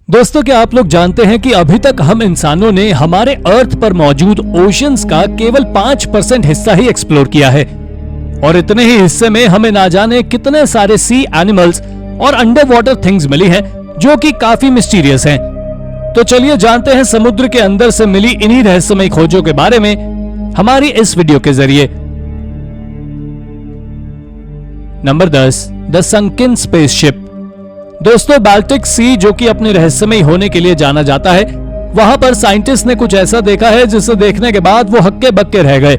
दोस्तों, क्या आप लोग जानते हैं कि अभी तक हम इंसानों ने हमारे अर्थ पर मौजूद ओशंस का केवल 5% हिस्सा ही एक्सप्लोर किया है और इतने ही हिस्से में हमें ना जाने कितने सारे सी एनिमल्स और अंडर वाटर थिंग्स मिली हैं जो कि काफी मिस्टीरियस हैं। तो चलिए जानते हैं समुद्र के अंदर से मिली इन्हीं रहस्यमय खोजों के बारे में हमारी इस वीडियो के जरिए। Number 10, the sunken spaceship. दोस्तों, बाल्टिक सी जो कि अपने रहस्यमय होने के लिए जाना जाता है, वहां पर साइंटिस्ट ने कुछ ऐसा देखा है जिसे देखने के बाद वो हक्के बक्के रह गए।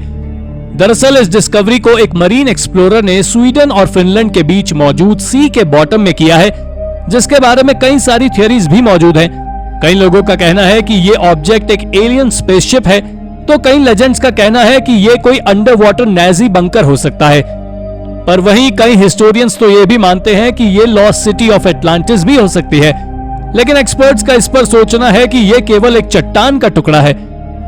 दरअसल इस डिस्कवरी को एक मरीन एक्सप्लोरर ने स्वीडन और फिनलैंड के बीच मौजूद सी के बॉटम में किया है, जिसके बारे में कई सारी थियरीज भी मौजूद हैं। कई लोगों का कहना है कि ये ऑब्जेक्ट एक एलियन स्पेसशिप है, तो कई लेजेंड्स का कहना है कि ये कोई अंडर वाटर नाजी बंकर हो सकता है। पर वहीं कई हिस्टोरियंस तो ये भी मानते हैं कि ये लॉस्ट सिटी ऑफ एटलांटिस भी हो सकती है, लेकिन एक्सपर्ट्स का इस पर सोचना है कि ये केवल एक चट्टान का टुकड़ा है।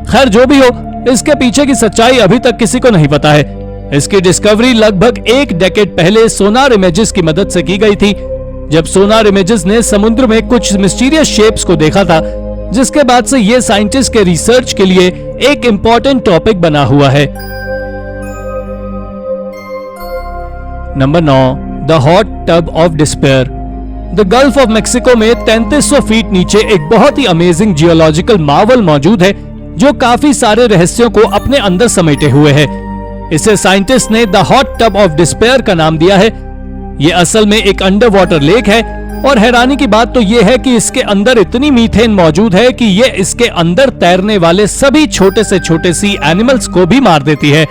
खैर, जो भी हो, इसके पीछे की सच्चाई अभी तक किसी को नहीं पता है। इसकी डिस्कवरी लगभग एक डेकेड पहले सोनार इमेजेस की मदद से की गई थी, जब सोनार इमेजेस ने समुद्र में कुछ मिस्टीरियस शेप्स को देखा था, जिसके बाद से ये साइंटिस्ट के रिसर्च के लिए एक इंपॉर्टेंट टॉपिक बना हुआ है। Number 9, the hot tub of despair. The gulf of Mexico में 3300 फीट नीचे एक बहुत ही अमेजिंग जियोलॉजिकल मार्वल मौजूद है जो काफी सारे रहस्यों को अपने अंदर समेटे हुए है। इसे साइंटिस्ट ने the hot tub of despair का नाम दिया है। ये असल में एक अंडर वाटर लेक है और हैरानी की बात तो ये है कि इसके अंदर इतनी मीथेन मौजूद है कि ये इसके अंदर तैरने वाले सभी छोटे से छोटे सी एनिमल्स को भी मार देती है।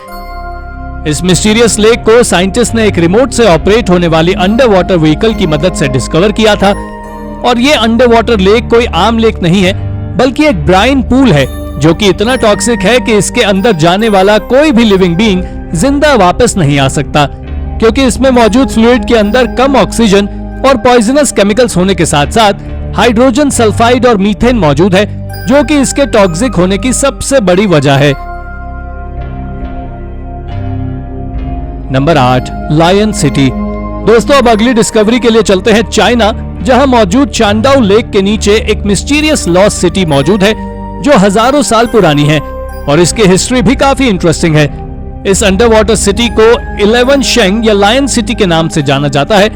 इस मिस्टीरियस लेक को साइंटिस्ट ने एक रिमोट से ऑपरेट होने वाली अंडर वाटर व्हीकल की मदद से डिस्कवर किया था। और ये अंडर वाटर लेक कोई आम लेक नहीं है, बल्कि एक ब्राइन पूल है जो कि इतना टॉक्सिक है कि इसके अंदर जाने वाला कोई भी लिविंग बीइंग जिंदा वापस नहीं आ सकता, क्योंकि इसमें मौजूद फ्लूइड के अंदर कम ऑक्सीजन और पॉइजनस केमिकल्स होने के साथ साथ हाइड्रोजन सल्फाइड और मीथेन मौजूद है, जो कि इसके टॉक्सिक होने की सबसे बड़ी वजह है। Number 8, lion city. दोस्तों, अब अगली डिस्कवरी के लिए चलते हैं चाइना, जहां मौजूद चांडाओ लेक के नीचे एक मिस्टीरियस लॉस्ट सिटी मौजूद है जो हजारों साल पुरानी है और इसकी हिस्ट्री भी काफी इंटरेस्टिंग है। इस अंडर वाटर सिटी को 11 शेंग या लायन सिटी के नाम से जाना जाता है।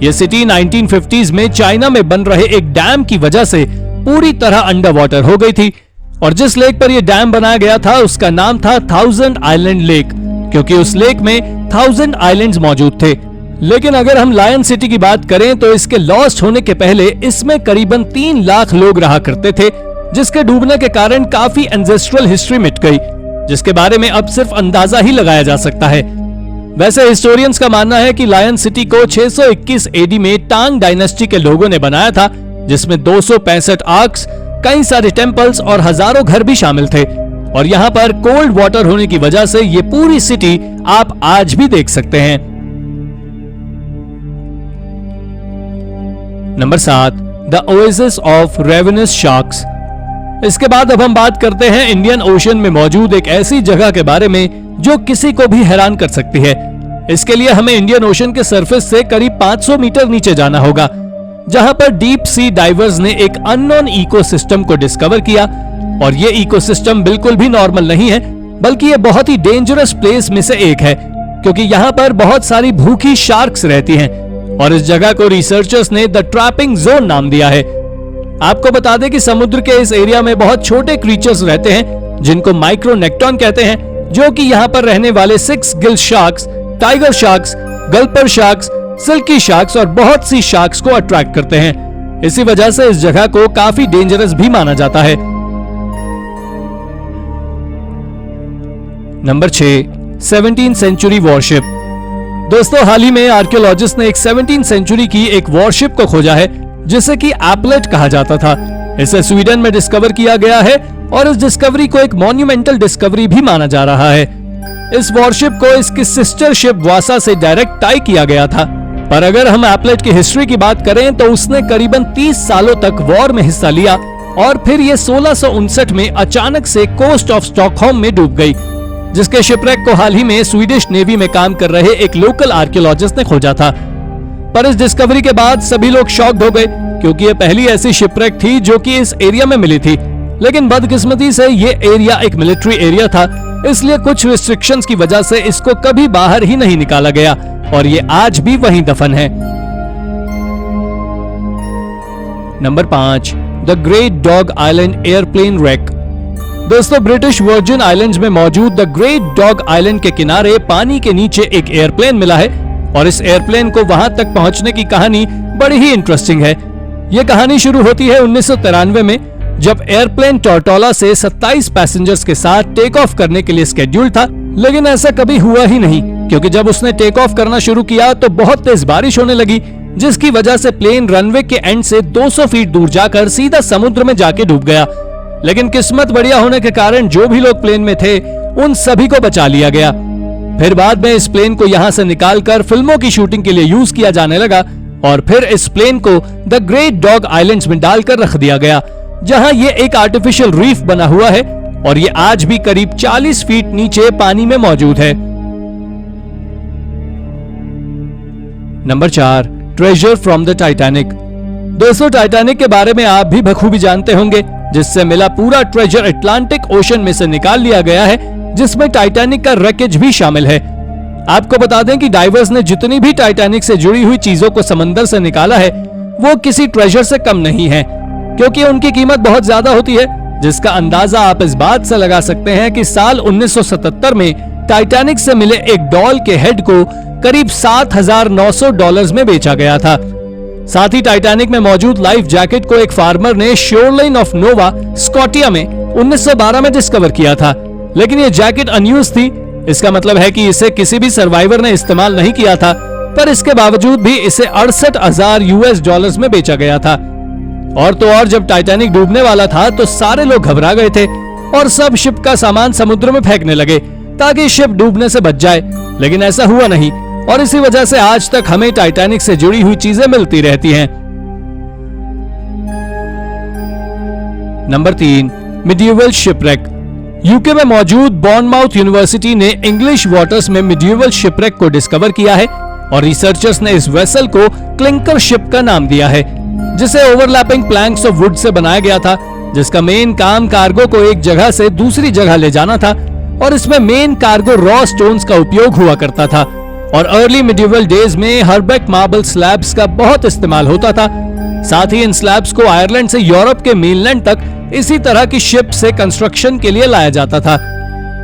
यह सिटी 1950s में चाइना में बन रहे एक डैम की वजह से पूरी तरह अंडर वाटर हो गई थी और जिस लेक पर यह डैम बनाया गया था उसका नाम था 1000 आइलैंड लेक, क्योंकि उस लेक में 1000 आइलैंड्स मौजूद थे। लेकिन अगर हम लायन सिटी की बात करें तो इसके लॉस्ट होने के पहले इसमें करीबन 3 लाख लोग रहा करते थे, जिसके डूबने के कारण काफी एंसेस्ट्रल हिस्ट्री मिट गई, जिसके बारे में अब सिर्फ अंदाजा ही लगाया जा सकता है। वैसे हिस्टोरियंस का मानना है कि लायन सिटी को 621 एडी में टांग डायनेस्टी के लोगों ने बनाया था, जिसमें 265 आर्क्स, कई सारे टेम्पल्स और हजारों घर भी शामिल थे और यहाँ पर कोल्ड वाटर होने की वजह से ये पूरी सिटी आप आज भी देख सकते हैं। Number 7, the oasis of ravenous sharks. इसके बाद अब हम बात करते हैं इंडियन ओशन में मौजूद एक ऐसी जगह के बारे में जो किसी को भी हैरान कर सकती है। इसके लिए हमें इंडियन ओशन के सरफेस से करीब 500 मीटर नीचे जाना होगा, जहां पर डीप सी डाइवर्स ने एक अननोन इकोसिस्टम को डिस्कवर किया और ये इकोसिस्टम बिल्कुल भी नॉर्मल नहीं है, बल्कि ये बहुत ही डेंजरस प्लेस में से एक है, क्योंकि यहाँ पर बहुत सारी भूखी शार्क्स रहती हैं और इस जगह को रिसर्चर्स ने द ट्रैपिंग जोन नाम दिया है। आपको बता दें कि समुद्र के इस एरिया में बहुत छोटे क्रीचर्स रहते हैं जिनको माइक्रोनेक्टॉन कहते हैं, जो कि यहाँ पर रहने वाले 6 gill sharks, tiger sharks, gulper sharks, silky sharks और बहुत सी शार्क्स को अट्रैक्ट करते हैं। इसी वजह से इस जगह को काफी डेंजरस भी माना जाता है। Number 6, 17th century warship. दोस्तों, हाल ही में आर्कियोलॉजिस्ट ने एक 17th सेंचुरी की एक वॉरशिप को खोजा है जिसे कि एपलेट कहा जाता था। इसे स्वीडन में डिस्कवर किया गया है और इस डिस्कवरी को एक मॉन्यूमेंटल डिस्कवरी भी माना जा रहा है। इस वॉरशिप को इसकी सिस्टर शिप वासा से डायरेक्ट टाई किया गया था, पर अगर हम एपलेट की हिस्ट्री की बात करें तो उसने करीबन 30 सालों तक वॉर में हिस्सा लिया और फिर ये 1659 में अचानक से कोस्ट ऑफ स्टॉकहोम में डूब गई, जिसके शिपरेक को हाल ही में स्वीडिश नेवी में काम कर रहे एक लोकल आर्कियोलॉजिस्ट ने खोजा था। पर इस डिस्कवरी के बाद सभी लोग शॉक्ड हो गए क्योंकि ये पहली ऐसी शिपरेक थी जो कि इस एरिया में मिली थी। लेकिन बदकिस्मती से ये एरिया एक मिलिट्री एरिया था, इसलिए कुछ रिस्ट्रिक्शंस की वजह से इसको कभी बाहर ही नहीं निकाला गया और ये आज भी वहीं दफन है। Number 5, the great dog island airplane wreck। दोस्तों, ब्रिटिश वर्जिन आइलैंड्स में मौजूद द ग्रेट डॉग आइलैंड के किनारे पानी के नीचे एक एयरप्लेन मिला है और इस एयरप्लेन को वहां तक पहुंचने की कहानी बड़ी ही इंटरेस्टिंग है। यह कहानी शुरू होती है 1993 में, जब एयरप्लेन टोरटोला से 27 पैसेंजर्स के साथ टेक ऑफ करने के लिए स्केड्यूल था, लेकिन ऐसा कभी हुआ ही नहीं, क्योंकि जब उसने टेक ऑफ करना शुरू किया तो बहुत तेज बारिश होने लगी, जिसकी वजह से प्लेन रनवे के एंड से 200 फीट दूर जाकर सीधा समुद्र में जाके डूब गया। लेकिन किस्मत बढ़िया होने के कारण जो भी लोग प्लेन में थे उन सभी को बचा लिया गया। फिर बाद में इस प्लेन को यहां से निकालकर फिल्मों की शूटिंग के लिए यूज किया जाने लगा और फिर इस प्लेन को द ग्रेट डॉग आइलैंड्स में डालकर रख दिया गया, जहां ये एक आर्टिफिशियल रीफ बना हुआ है और ये आज भी करीब 40 फीट नीचे पानी में मौजूद है। Number 4, treasure from the Titanic. दोस्तों, टाइटैनिक के बारे में आप भी बखूबी जानते होंगे, जिससे मिला पूरा ट्रेजर अटलांटिक ओशन में से निकाल लिया गया है, जिसमें टाइटैनिक का रैकेज भी शामिल है। आपको बता दें कि डाइवर्स ने जितनी भी टाइटैनिक से जुड़ी हुई चीजों को समंदर से निकाला है वो किसी ट्रेजर से कम नहीं है, क्योंकि उनकी कीमत बहुत ज्यादा होती है, जिसका अंदाजा आप इस बात से लगा सकते हैं कि साल 1977 में टाइटैनिक से मिले एक डॉल के हेड को करीब $7,900 में बेचा गया था। साथ ही टाइटैनिक में मौजूद लाइफ जैकेट को एक फार्मर ने शोरलाइन ऑफ नोवा, स्कॉटिया में 1912 में डिस्कवर किया था, लेकिन ये जैकेट अनयूज थी। इसका मतलब है कि इसे किसी भी सर्वाइवर ने इस्तेमाल नहीं किया था, पर इसके बावजूद भी इसे $68,000 में बेचा गया था। और तो और जब टाइटैनिक डूबने वाला था तो सारे लोग घबरा गए थे और सब शिप का सामान समुद्र में फेंकने लगे ताकि शिप डूबने से बच जाए, लेकिन ऐसा हुआ नहीं और इसी वजह से आज तक हमें टाइटैनिक से जुड़ी हुई चीजें मिलती रहती हैं। Number 3, medieval shipwreck. यूके में मौजूद बॉर्नमाउथ यूनिवर्सिटी ने इंग्लिश वाटर्स में मिडिएवल शिपरेक को डिस्कवर किया है और रिसर्चर्स ने इस वेसल को क्लिंकर शिप का नाम दिया है, जिसे overlapping planks of would say बनाया गया था, जिसका मेन काम कार्गो को एक जगह से दूसरी जगह ले जाना था और इसमें मेन कार्गो रॉ स्टोन्स का उपयोग हुआ करता था और अर्ली मिडिएवल डेज में हर्बेक मार्बल स्लैब्स का बहुत इस्तेमाल होता था। साथ ही इन स्लैब्स को आयरलैंड से यूरोप के मेनलैंड तक इसी तरह की शिप से कंस्ट्रक्शन के लिए लाया जाता था।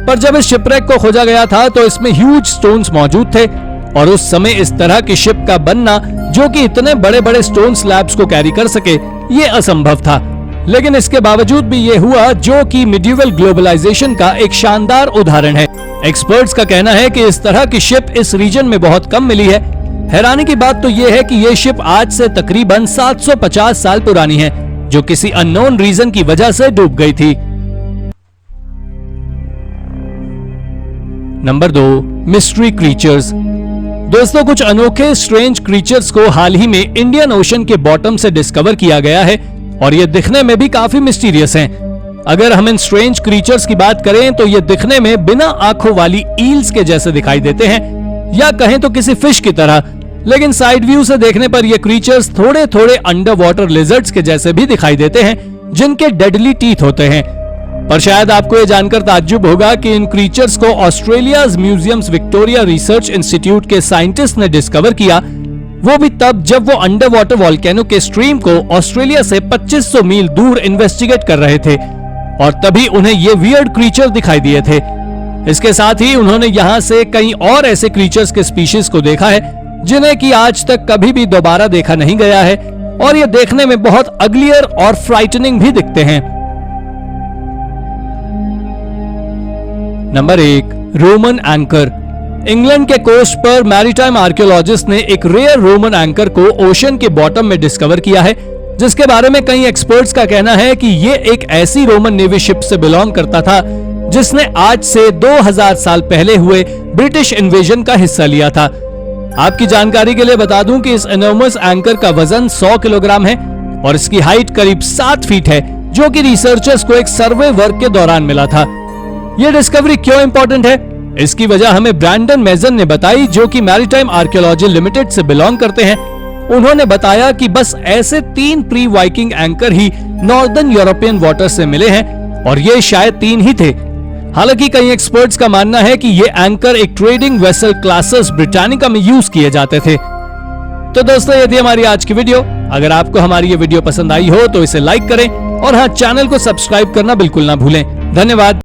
पर जब इस शिपरेक को खोजा गया था तो इसमें ह्यूज स्टोन्स मौजूद थे और उस समय इस तरह की शिप का बनना जो कि इतने बड़े बड़े स्टोन स्लैब्स को कैरी कर सके ये असंभव था। लेकिन इसके बावजूद भी ये हुआ, जो कि मिडिएवल ग्लोबलाइजेशन का एक शानदार उदाहरण है। एक्सपर्ट्स का कहना है कि इस तरह की शिप इस रीजन में बहुत कम मिली है। हैरानी की बात तो ये है कि ये शिप आज से तकरीबन 750 साल पुरानी है, जो किसी अननोन रीजन की वजह से डूब गई थी। Number 2, mystery creatures. दोस्तों, कुछ अनोखे स्ट्रेंज क्रीचर्स को हाल ही में इंडियन ओशन के बॉटम से डिस्कवर किया गया है और ये दिखने में भी काफी मिस्टीरियस हैं। अगर हम इन स्ट्रेंज क्रीचर्स की बात करें तो ये दिखने में बिना आंखों वाली ईल्स के जैसे दिखाई देते हैं, या कहें तो किसी फिश की तरह, लेकिन साइड व्यू से देखने पर ये क्रीचर्स थोड़े थोड़े अंडर वाटर लिजर्ड्स के जैसे भी दिखाई देते हैं, जिनके डेडली टीथ होते हैं। पर शायद आपको ये जानकर ताज्जुब होगा कि इन क्रीचर्स को Australia's museums Victoria research institute के साइंटिस्ट ने डिस्कवर किया, वो भी तब जब वो अंडर वाटर वॉल्केनो के स्ट्रीम को ऑस्ट्रेलिया से 2500 मील दूर इन्वेस्टिगेट कर रहे थे और तभी उन्हें ये वियर्ड क्रीचर दिखाई दिए थे। इसके साथ ही उन्होंने यहाँ से कई और ऐसे क्रीचर्स के स्पीशीज को देखा है जिन्हें कि आज तक कभी भी दोबारा देखा नहीं गया है और ये देखने में बहुत अग्लियर और फ्राइटनिंग भी दिखते हैं। Number 1, Roman anchor. इंग्लैंड के कोस्ट पर मैरीटाइम आर्कियोलॉजिस्ट ने एक रेयर रोमन एंकर को ओशन के बॉटम में डिस्कवर किया है, जिसके बारे में कई एक्सपर्ट्स का कहना है कि ये एक ऐसी रोमन नेवी शिप से बिलोंग करता था जिसने आज से 2000 साल पहले हुए ब्रिटिश इन्वेजन का हिस्सा लिया था। आपकी जानकारी के लिए बता दूं कि इस एनॉर्मस एंकर का वजन 100 किलोग्राम है और इसकी हाइट करीब 7 फीट है, जो कि रिसर्चर्स को एक सर्वे वर्क के दौरान मिला था। यह डिस्कवरी क्यों इंपॉर्टेंट है, इसकी वजह हमें ब्रैंडन मेजन ने बताई, जो कि मैरीटाइम आर्कियोलॉजी लिमिटेड से बिलोंग करते हैं उन्होंने बताया कि बस ऐसे 3 प्री वाइकिंग एंकर ही नॉर्दर्न यूरोपियन वाटर से मिले हैं और ये शायद 3 ही थे। हालांकि कई एक्सपर्ट्स का मानना है कि ये एंकर एक ट्रेडिंग वेसल क्लासेस ब्रिटानिका में यूज किए जाते थे। तो दोस्तों, ये थी हमारी आज की वीडियो। अगर आपको हमारी ये वीडियो पसंद आई हो तो इसे लाइक करें और हाँ, चैनल को सब्सक्राइब करना बिल्कुल ना भूलें। धन्यवाद।